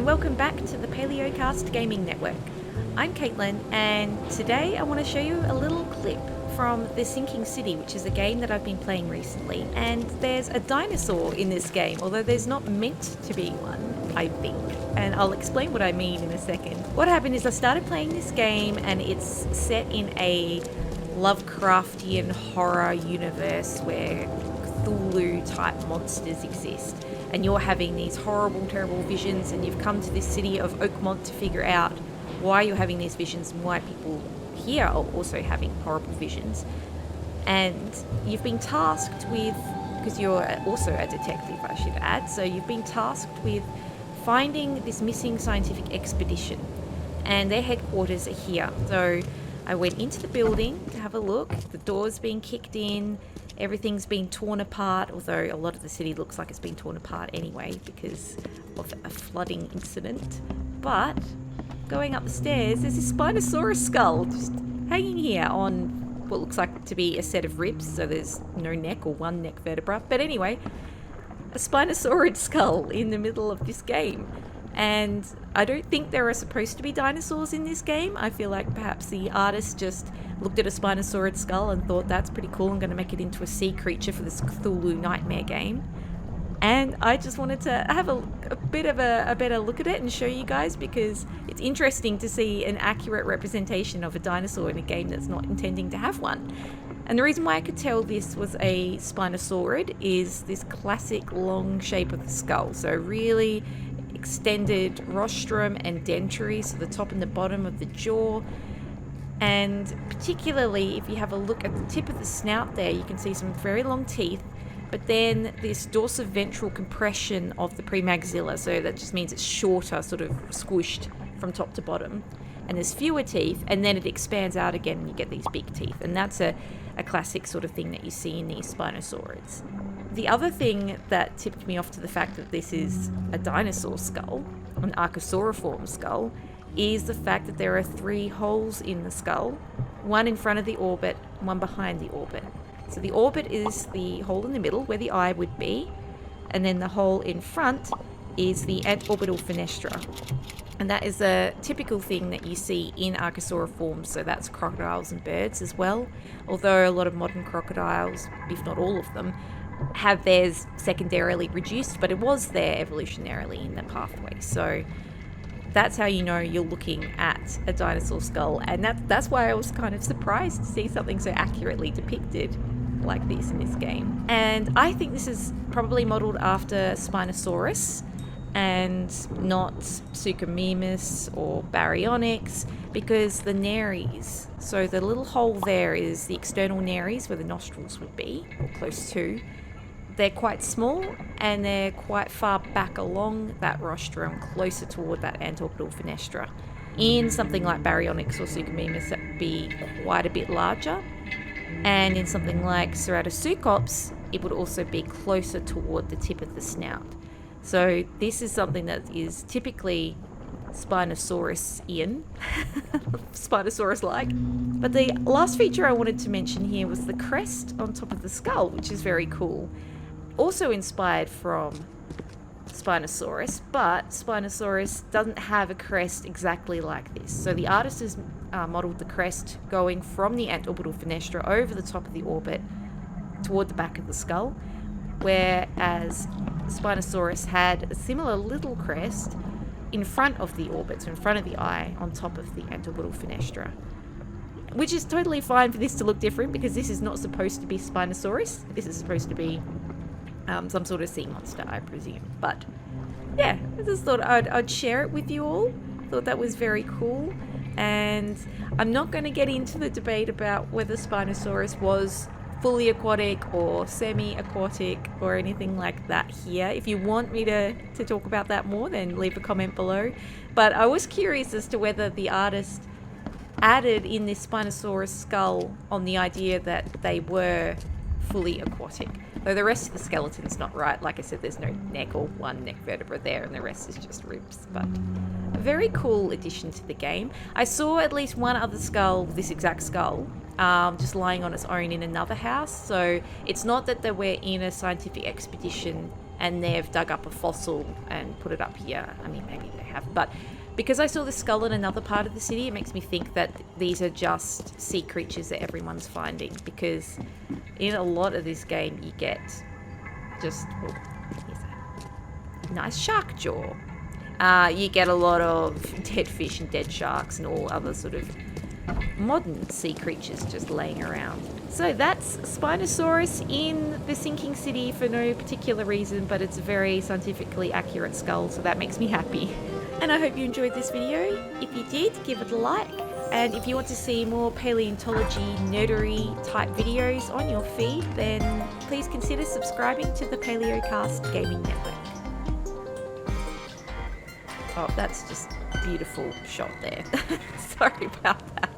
and welcome back to the Paleocast Gaming Network. I'm Caitlin, and today I want to show you a little clip from The Sinking City, which is a game that I've been playing recently. And there's a dinosaur in this game, although there's not meant to be one, I think. And I'll explain what I mean in a second. What happened is I started playing this game, and it's set in a Lovecraftian horror universe where Cthulhu-type monsters exist. And you're having these horrible, terrible visions, and you've come to this city of Oakmont to figure out why you're having these visions and why people here are also having horrible visions. And you've been tasked with, because you're also a detective, I should add, so you've been tasked with finding this missing scientific expedition, and their headquarters are here. So I went into the building to have a look. The door's been kicked in. Everything's been torn apart, although a lot of the city looks like it's been torn apart anyway because of a flooding incident. But going up the stairs, there's this Spinosaurus skull just hanging here on what looks like to be a set of ribs, so there's no neck or one neck vertebra. But anyway, a Spinosaurid skull in the middle of this game. And I don't think there are supposed to be dinosaurs in this game. I feel like perhaps the artist just looked at a Spinosaurid skull and thought that's pretty cool, I'm going to make it into a sea creature for this Cthulhu nightmare game. And I just wanted to have a bit of a better look at it and show you guys, because it's interesting to see an accurate representation of a dinosaur in a game that's not intending to have one. And the reason why I could tell this was a Spinosaurid is this classic long shape of the skull. So really extended rostrum and dentary, so the top and the bottom of the jaw. And particularly if you have a look at the tip of the snout there, you can see some very long teeth, but then this dorsiventral compression of the premaxilla, so that just means it's shorter, sort of squished from top to bottom. And there's fewer teeth, and then it expands out again and you get these big teeth. And that's a classic sort of thing that you see in these Spinosaurids. The other thing that tipped me off to the fact that this is a dinosaur skull, an archosauriform skull, is the fact that there are 3 holes in the skull, one in front of the orbit, one behind the orbit. So the orbit is the hole in the middle where the eye would be, and then the hole in front is the antorbital fenestra. And that is a typical thing that you see in archosauriforms, so that's crocodiles and birds as well, although a lot of modern crocodiles, if not all of them, have theirs secondarily reduced, but it was there evolutionarily in the pathway. So that's how you know you're looking at a dinosaur skull, and that's why I was kind of surprised to see something so accurately depicted like this in this game. And I think this is probably modelled after Spinosaurus and not Suchomimus or Baryonyx, because the nares, so the little hole there is the external nares where the nostrils would be, or close to. They're quite small and they're quite far back along that rostrum, closer toward that antorbital fenestra. In something like Baryonyx or Suchomimus, that would be quite a bit larger. And in something like Ceratoseucops, it would also be closer toward the tip of the snout. So this is something that is typically Spinosaurus-ian, Spinosaurus-like. But the last feature I wanted to mention here was the crest on top of the skull, which is very cool. Also inspired from Spinosaurus, but Spinosaurus doesn't have a crest exactly like this. So the artist has modelled the crest going from the antorbital fenestra over the top of the orbit toward the back of the skull, whereas Spinosaurus had a similar little crest in front of the orbit, so in front of the eye, on top of the antorbital fenestra. Which is totally fine for this to look different, because this is not supposed to be Spinosaurus. This is supposed to be some sort of sea monster, I presume. But yeah, I just thought I'd share it with you all. Thought that was very cool. And I'm not going to get into the debate about whether Spinosaurus was fully aquatic or semi-aquatic or anything like that here. If you want me to talk about that more, then leave a comment below. But I was curious as to whether the artist added in this Spinosaurus skull on the idea that they were fully aquatic. Though the rest of the skeleton's not right. Like I said, there's no neck or one neck vertebra there, and the rest is just ribs. But a very cool addition to the game. I saw at least one other skull, this exact skull, just lying on its own in another house. So it's not that they were in a scientific expedition and they've dug up a fossil and put it up here. I mean, maybe they have, but because I saw the skull in another part of the city, it makes me think that these are just sea creatures that everyone's finding, because in a lot of this game you get just... Oh, here's a nice shark jaw. You get a lot of dead fish and dead sharks and all other sort of modern sea creatures just laying around. So that's Spinosaurus in the sinking city for no particular reason, but it's a very scientifically accurate skull, so that makes me happy. And I hope you enjoyed this video. If you did, give it a like. And if you want to see more paleontology, nerdery type videos on your feed, then please consider subscribing to the Palaeocast Gaming Network. Oh, that's just a beautiful shot there. Sorry about that.